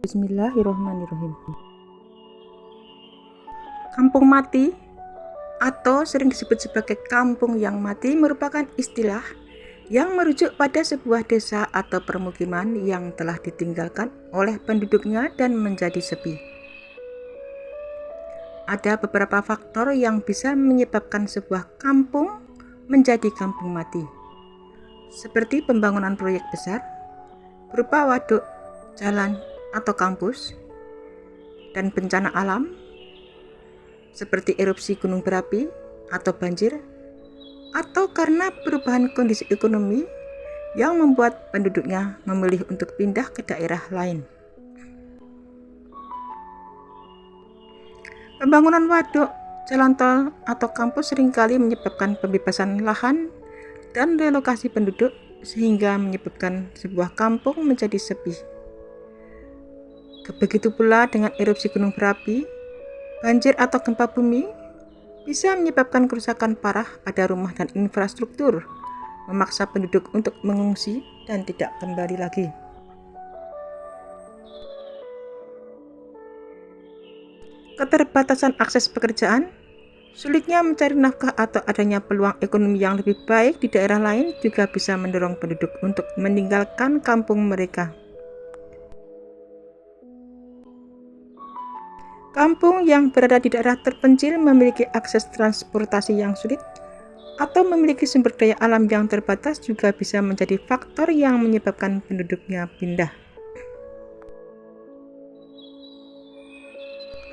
Bismillahirrahmanirrahim. Kampung mati atau sering disebut sebagai kampung yang mati merupakan istilah yang merujuk pada sebuah desa atau permukiman yang telah ditinggalkan oleh penduduknya dan menjadi sepi. Ada beberapa faktor yang bisa menyebabkan sebuah kampung menjadi kampung mati, seperti pembangunan proyek besar berupa waduk, jalan, atau kampus, dan bencana alam seperti erupsi gunung berapi atau banjir, atau karena perubahan kondisi ekonomi yang membuat penduduknya memilih untuk pindah ke daerah lain. Pembangunan waduk, jalan tol, atau kampus seringkali menyebabkan pembebasan lahan dan relokasi penduduk sehingga menyebabkan sebuah kampung menjadi sepi. Begitu pula dengan erupsi gunung berapi, banjir atau gempa bumi bisa menyebabkan kerusakan parah pada rumah dan infrastruktur, memaksa penduduk untuk mengungsi dan tidak kembali lagi. Keterbatasan akses pekerjaan, sulitnya mencari nafkah atau adanya peluang ekonomi yang lebih baik di daerah lain juga bisa mendorong penduduk untuk meninggalkan kampung mereka. Kampung yang berada di daerah terpencil memiliki akses transportasi yang sulit atau memiliki sumber daya alam yang terbatas juga bisa menjadi faktor yang menyebabkan penduduknya pindah.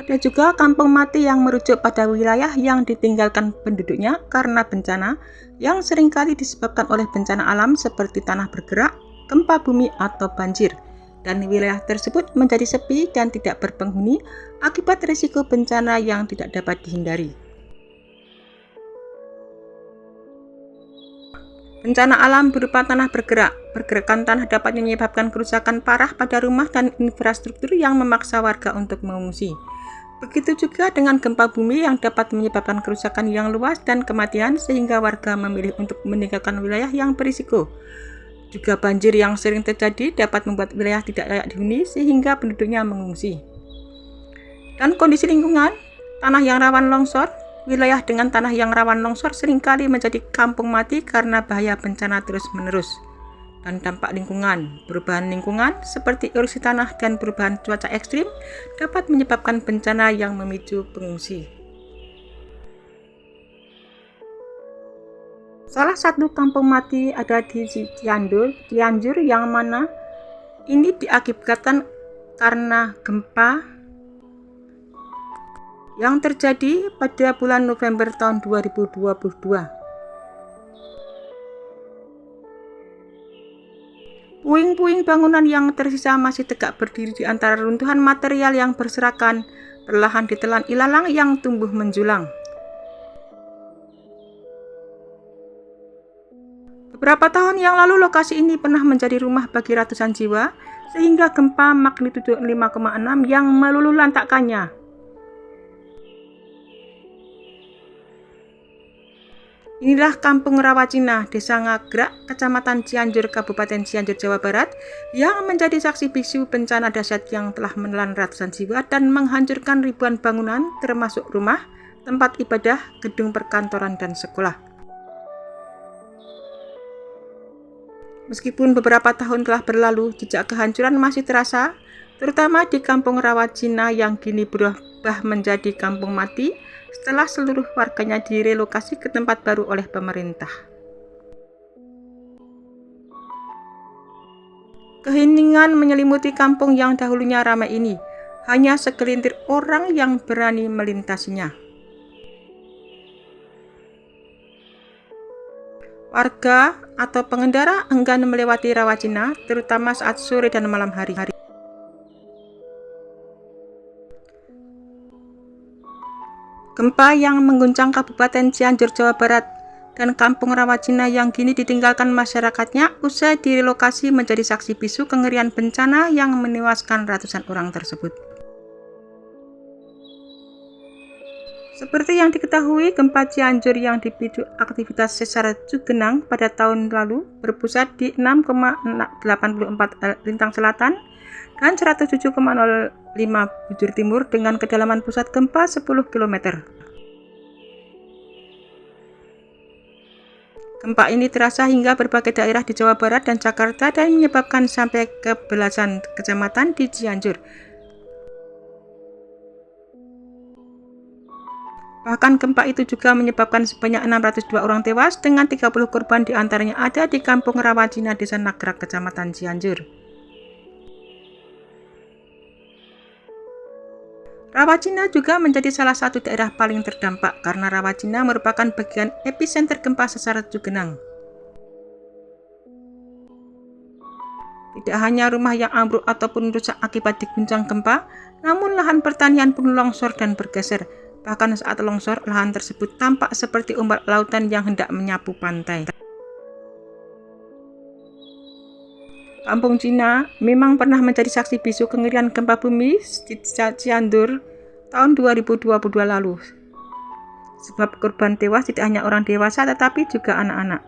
Ada juga kampung mati yang merujuk pada wilayah yang ditinggalkan penduduknya karena bencana yang seringkali disebabkan oleh bencana alam seperti tanah bergerak, gempa bumi, atau banjir. Dan wilayah tersebut menjadi sepi dan tidak berpenghuni akibat risiko bencana yang tidak dapat dihindari. Bencana alam berupa tanah bergerak. Pergerakan tanah dapat menyebabkan kerusakan parah pada rumah dan infrastruktur yang memaksa warga untuk mengungsi. Begitu juga dengan gempa bumi yang dapat menyebabkan kerusakan yang luas dan kematian sehingga warga memilih untuk meninggalkan wilayah yang berisiko. Juga banjir yang sering terjadi dapat membuat wilayah tidak layak dihuni sehingga penduduknya mengungsi. Dan kondisi lingkungan, tanah yang rawan longsor, wilayah dengan tanah yang rawan longsor seringkali menjadi kampung mati karena bahaya bencana terus-menerus. Dan dampak lingkungan, perubahan lingkungan seperti erosi tanah dan perubahan cuaca ekstrim dapat menyebabkan bencana yang memicu pengungsi. Salah satu kampung mati ada di Cianjur yang mana ini diakibatkan karena gempa yang terjadi pada bulan November tahun 2022. Puing-puing bangunan yang tersisa masih tegak berdiri di antara runtuhan material yang berserakan, perlahan ditelan ilalang yang tumbuh menjulang. Beberapa tahun yang lalu lokasi ini pernah menjadi rumah bagi ratusan jiwa sehingga gempa magnitudo 5,6 yang meluluh lantakkannya. Inilah Kampung Rawacina, Desa Ngagrak, Kecamatan Cianjur, Kabupaten Cianjur, Jawa Barat, yang menjadi saksi bisu bencana dahsyat yang telah menelan ratusan jiwa dan menghancurkan ribuan bangunan termasuk rumah, tempat ibadah, gedung perkantoran, dan sekolah. Meskipun beberapa tahun telah berlalu, jejak kehancuran masih terasa, terutama di Kampung Rawacina yang kini berubah menjadi kampung mati setelah seluruh warganya direlokasi ke tempat baru oleh pemerintah. Keheningan menyelimuti kampung yang dahulunya ramai ini, hanya segelintir orang yang berani melintasinya. Warga atau pengendara enggan melewati Rawacina, terutama saat sore dan malam hari. Gempa yang mengguncang Kabupaten Cianjur, Jawa Barat, dan Kampung Rawacina yang kini ditinggalkan masyarakatnya usai direlokasi menjadi saksi bisu kengerian bencana yang menewaskan ratusan orang tersebut. Seperti yang diketahui, gempa Cianjur yang dipicu aktivitas sesar Cugenang pada tahun lalu berpusat di 6,84 lintang selatan dan 107,05 bujur timur dengan kedalaman pusat gempa 10 km. Gempa ini terasa hingga berbagai daerah di Jawa Barat dan Jakarta dan menyebabkan sampai ke belasan kecamatan di Cianjur. Bahkan gempa itu juga menyebabkan sebanyak 602 orang tewas dengan 30 korban diantaranya ada di Kampung Rawacina, Desa Nagrak, Kecamatan Cianjur. Rawacina juga menjadi salah satu daerah paling terdampak karena Rawacina merupakan bagian epicenter gempa sesar Cugenang. Tidak hanya rumah yang ambruk ataupun rusak akibat diguncang gempa, namun lahan pertanian pun longsor dan bergeser. Bahkan saat longsor, lahan tersebut tampak seperti ombak lautan yang hendak menyapu pantai. Kampung Cina memang pernah menjadi saksi bisu kengerian gempa bumi di Cianjur tahun 2022 lalu. Sebab korban tewas tidak hanya orang dewasa tetapi juga anak-anak.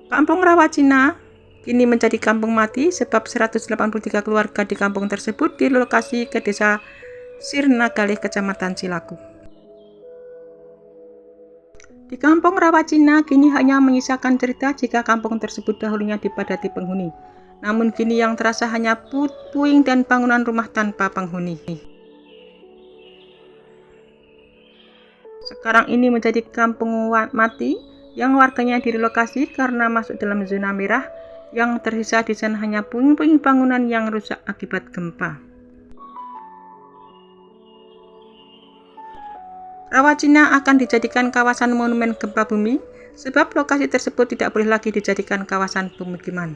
Kampung Rawacina kini menjadi kampung mati sebab 183 keluarga di kampung tersebut direlokasi ke Desa Sirnagalih, Kecamatan Cilaku. Di kampung Rawacina kini hanya menyisakan cerita jika kampung tersebut dahulunya dipadati penghuni. Namun kini yang terasa hanya puing dan bangunan rumah tanpa penghuni. Sekarang ini menjadi kampung mati yang warganya direlokasi karena masuk dalam zona merah. Yang tersisa di sana hanya puing-puing bangunan yang rusak akibat gempa. Rawacina akan dijadikan kawasan monumen gempa bumi sebab lokasi tersebut tidak boleh lagi dijadikan kawasan pemukiman.